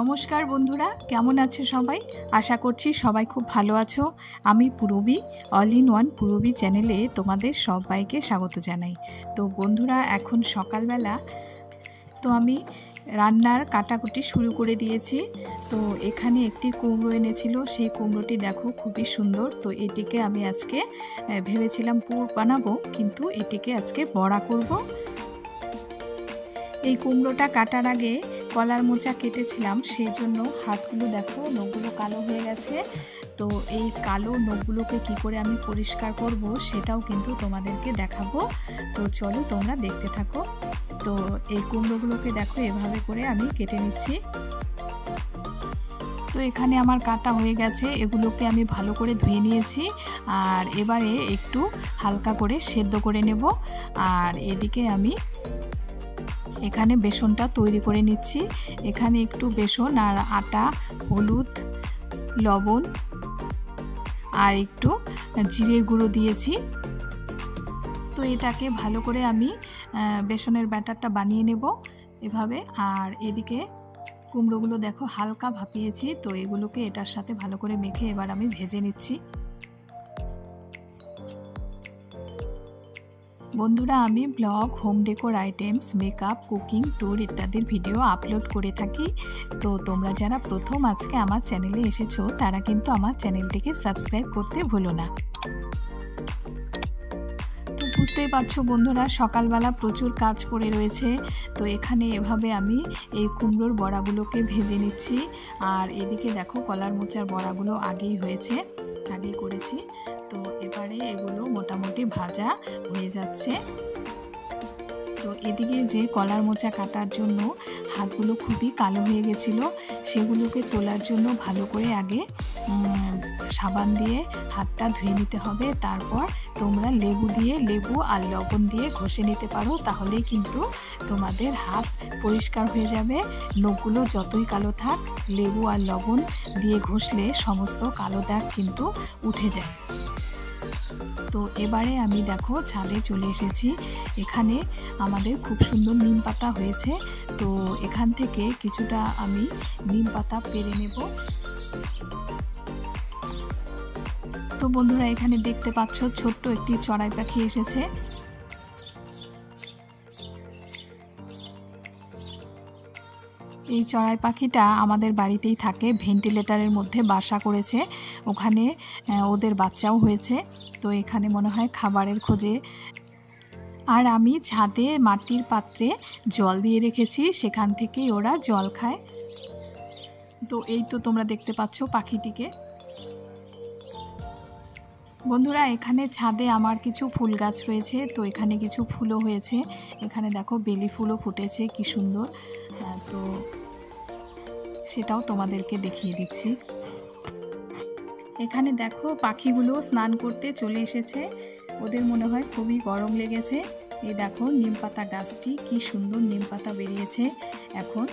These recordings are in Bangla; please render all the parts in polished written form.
নমস্কার বন্ধুরা, কেমন আছো সবাই? আশা করছি সবাই খুব ভালো আছো। আমি Purabi, all in one Purabi চ্যানেলে তোমাদের সবাইকে স্বাগত জানাই। তো বন্ধুরা, এখন সকালবেলা তো আমি রান্নার কাটাকুটি শুরু করে দিয়েছি। তো এখানে একটি কুমড়ো এনেছিল, সেই কুমড়োটি দেখো খুবই সুন্দর। তো এটিকে আমি আজকে ভেবেছিলাম পুর বানাবো, কিন্তু এটিকে আজকে বড়া করব। এই কুমড়োটা কাটার আগে কলার মোচা কেটেছিলাম, সেই জন্য হাতগুলো দেখো নখগুলো কালো হয়ে গেছে। তো এই কালো নখগুলোকে কি করে আমি পরিষ্কার করব সেটাও কিন্তু তোমাদেরকে দেখাবো। তো চলো তোমরা দেখতে থাকো। তো এই কুমড়োগুলোকে দেখো এভাবে করে আমি কেটে নিচ্ছি। তো এখানে আমার কাটা হয়ে গেছে, এগুলোকে আমি ভালো করে ধুয়ে নিয়েছি। আর এবারে একটু হালকা করে সেদ্ধ করে নেব। আর এদিকে আমি এখানে বেসনটা তৈরি করে নিচ্ছি। এখানে একটু বেসন আর আটা, হলুদ, লবণ আর একটু জিরে গুঁড়ো দিয়েছি। তো এটাকে ভালো করে আমি বেসনের ব্যাটারটা বানিয়ে নেব এভাবে। আর এদিকে কুমড়োগুলো দেখো হালকা ভাপিয়েছি, তো এগুলোকে এটার সাথে ভালো করে মেখে এবার আমি ভেজে নিচ্ছি। বন্ধুরা, আমি blog, home decor items, makeup, cooking, tour ইত্যাদির ভিডিও আপলোড করে থাকি। তো তোমরা যারা প্রথম আজকে আমার চ্যানেলে এসেছো তারা কিন্তু আমার চ্যানেলটিকে সাবস্ক্রাইব করতে ভুলো না। তো বুঝতেই পারছো বন্ধুরা, সকালবেলা প্রচুর কাজ পড়ে রয়েছে। তো এখানে এভাবে আমি এই কুমড়োর বড়াগুলোকে ভেজে নিচ্ছি। আর এদিকে দেখো কলার মোচার বড়াগুলো আগেই করেছি। তো এবারে এগুলো মোটামুটি ভাজা হয়ে যাচ্ছে। তো এদিকে যে কলার মোচা কাটার জন্য হাতগুলো খুবই কালো হয়ে গেছিলো, সেগুলোকে তোলার জন্য ভালো করে আগে সাবান দিয়ে হাতটা ধুয়ে নিতে হবে। তারপর তোমরা লেবু আর লবণ দিয়ে ঘষে নিতে পারো, তাহলেই কিন্তু তোমাদের হাত পরিষ্কার হয়ে যাবে। নখগুলো যতই কালো থাক, লেবু আর লবণ দিয়ে ঘষলে সমস্ত কালো দাগ কিন্তু উঠে যায়। তো এবারে আমি দেখো ছাদে চলে এসেছি। এখানে আমাদের খুব সুন্দর নিম পাতা হয়েছে। তো এখান থেকে কিছুটা আমি নিম পাতা পেড়ে নেব। তো বন্ধুরা, এখানে দেখতে পাচ্ছ ছোট্ট একটি চড়াই পাখি এসেছে। এই চড়াই পাখিটা আমাদের বাড়িতেই থাকে, ভেন্টিলেটরের মধ্যে বাসা করেছে, ওখানে ওদের বাচ্চাও হয়েছে। তো এখানে মনে হয় খাবারের খোঁজে। আর আমি ছাদে মাটির পাত্রে জল দিয়ে রেখেছি, সেখান থেকেই ওরা জল খায়। তো এই তো তোমরা দেখতে পাচ্ছ পাখিটিকে। বন্ধুরা, এখানে ছাদে আমার কিছু ফুল গাছ রয়েছে। তো এখানে কিছু ফুলও হয়েছে। এখানে দেখো বেলি ফুলও ফুটেছে, কি সুন্দর। তো সেটাও তোমাদেরকে দেখিয়ে দিচ্ছি। এখানে দেখো পাখিগুলো স্নান করতে চলে এসেছে, ওদের মনে হয় খুবই গরম লেগেছে। এই দেখো নিম পাতা গাছটি, কি সুন্দর নিম পাতা বেরিয়েছে। এখন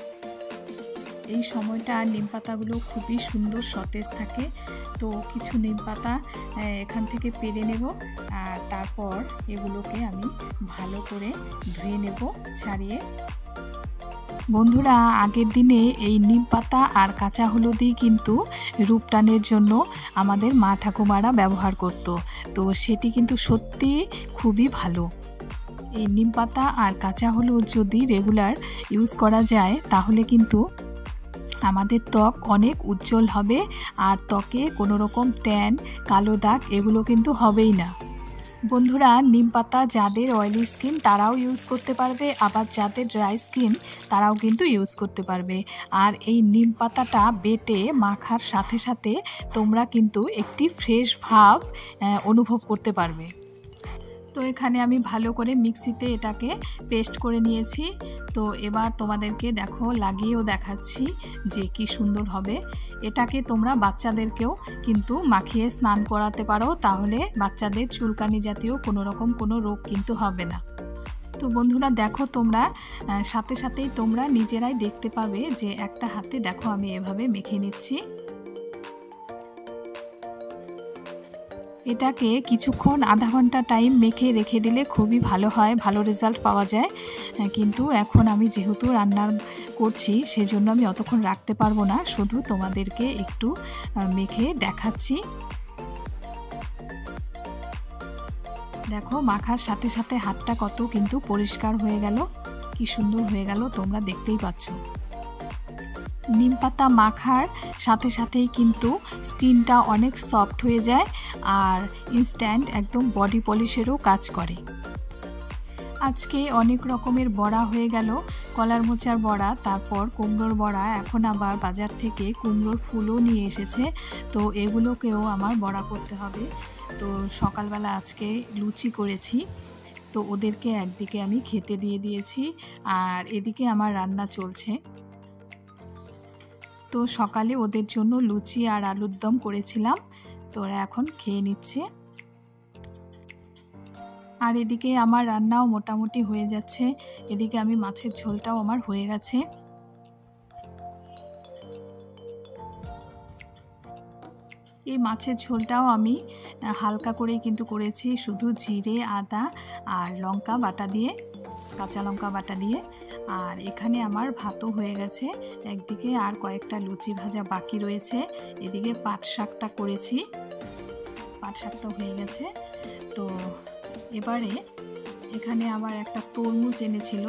এই সময়টা নিম পাতাগুলো খুবই সুন্দর সতেজ থাকে। তো কিছু নিম পাতা এখান থেকে পেড়ে নেব। আর তারপর এগুলোকে আমি ভালো করে ধুয়ে নেব ছাড়িয়ে। বন্ধুরা, আগের দিনে এই নিম পাতা আর কাঁচা হলুদই কিন্তু রূপটানের জন্য আমাদের মা ঠাকুমারা ব্যবহার করত। তো সেটি কিন্তু সত্যি খুবই ভালো। এই নিম পাতা আর কাঁচা হলুদ যদি রেগুলার ইউজ করা যায়, তাহলে কিন্তু আমাদের ত্বক অনেক উজ্জ্বল হবে। আর ত্বকে কোনো রকম ট্যান, কালো দাগ এগুলো কিন্তু হবেই না। বন্ধুরা, নিম পাতা যাদের অয়েলি স্কিন তারাও ইউজ করতে পারবে, আবার যাদের ড্রাই স্কিন তারাও কিন্তু ইউজ করতে পারবে। আর এই নিম পাতাটা বেটে মাখার সাথে সাথে তোমরা কিন্তু একটি ফ্রেশ ভাব অনুভব করতে পারবে। তো এখানে আমি ভালো করে মিক্সিতে এটাকে পেস্ট করে নিয়েছি। তো এবার তোমাদেরকে দেখো লাগিয়েও দেখাচ্ছি যে কি সুন্দর হবে। এটাকে তোমরা বাচ্চাদেরকেও কিন্তু মাখিয়ে স্নান করাতে পারো, তাহলে বাচ্চাদের চুলকানি জাতীয় কোনো রোগ কিন্তু হবে না। তো বন্ধুরা দেখো, তোমরা সাথে সাথেই তোমরা নিজেরাই দেখতে পাবে যে একটা হাতে দেখো আমি এভাবে মেখে নিচ্ছি। এটাকে কিছুক্ষণ আধা ঘন্টা টাইম মেখে রেখে দিলে খুবই ভালো হয়, ভালো রেজাল্ট পাওয়া যায়। কিন্তু এখন আমি যেহেতু রান্নার করছি সেজন্য আমি অতক্ষণ রাখতে পারবো না, শুধু তোমাদেরকে একটু মেখে দেখাচ্ছি। দেখো মাখার সাথে সাথে হাতটা কত কিন্তু পরিষ্কার হয়ে গেল, কি সুন্দর হয়ে গেল, তোমরা দেখতেই পাচ্ছ। নিম পাতা মাখার সাথে সাথেই কিন্তু স্কিনটা অনেক সফট হয়ে যায় আর ইনস্ট্যান্ট একদম বডি পলিশেরও কাজ করে। আজকে অনেক রকমের বড়া হয়ে গেল, কলার মোচার বড়া, তারপর কুমড়োর বড়া, এখন আবার বাজার থেকে কুমড়োর ফুলও নিয়ে এসেছে, তো এগুলোকেও আমার বড়া করতে হবে। তো সকালবেলা আজকে লুচি করেছি, তো ওদেরকে একদিকে আমি খেতে দিয়ে দিয়েছি আর এদিকে আমার রান্না চলছে। তো সকালে ওদের জন্য লুচি আর আলুর দম করেছিলাম, তো ওরা এখন খেয়ে নিচ্ছে। আর এদিকে আমার রান্নাও মোটামুটি হয়ে যাচ্ছে, এদিকে আমি মাছের ঝোলটাও আমার হয়ে গেছে। এই মাছের ঝোলটাও আমি হালকা করেই কিন্তু করেছি, শুধু জিরে, আদা আর লঙ্কা বাটা দিয়ে, কাঁচা লঙ্কা বাটা দিয়ে। আর এখানে আমার ভাতও হয়ে গেছে একদিকে, আর কয়েকটা লুচি ভাজা বাকি রয়েছে। এদিকে পাট শাকটা করেছি, পাট শাকটাও হয়ে গেছে। তো এবারে এখানে আবার একটা তরমুজ এনেছিল,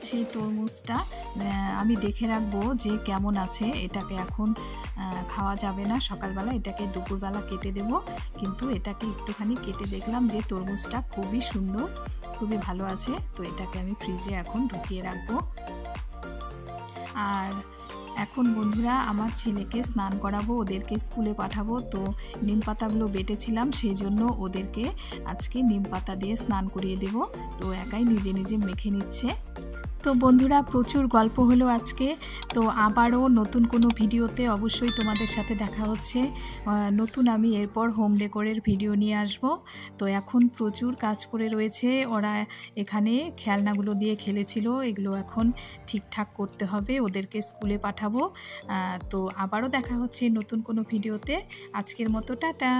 সেই তরমুজটা আমি দেখে রাখবো যে কেমন আছে। এটাকে এখন খাওয়া যাবে না সকালবেলা, এটাকে দুপুরবেলা কেটে দেব। কিন্তু এটাকে একটুখানি কেটে দেখলাম যে তরমুজটা খুবই সুন্দর, খুবই ভালো আছে, তো এটাকে আমি ফ্রিজে এখন ঢুকিয়ে রাখবো। আর এখন বন্ধুরা আমার ছেলেকে স্নান করাবো, ওদেরকে স্কুলে পাঠাবো, তো নিম পাতাগুলো বেটেছিলাম, সেই জন্য ওদেরকে আজকে নিম পাতা দিয়ে স্নান করিয়ে দেব। তো একাই নিজে নিজে মেখে নিচ্ছে। তো বন্ধুরা প্রচুর গল্প হলো আজকে, তো আবারও নতুন কোনো ভিডিওতে অবশ্যই তোমাদের সাথে দেখা হচ্ছে। নতুন আমি এরপর হোম ডেকোরের ভিডিও নিয়ে আসব। তো এখন প্রচুর কাজ পড়ে রয়েছে, ওরা এখানে খেলনাগুলো দিয়ে খেলেছিল, এগুলো এখন ঠিকঠাক করতে হবে, ওদেরকে স্কুলে পাঠাবো। তো আবারও দেখা হচ্ছে নতুন কোনো ভিডিওতে। আজকের মতো টাটা।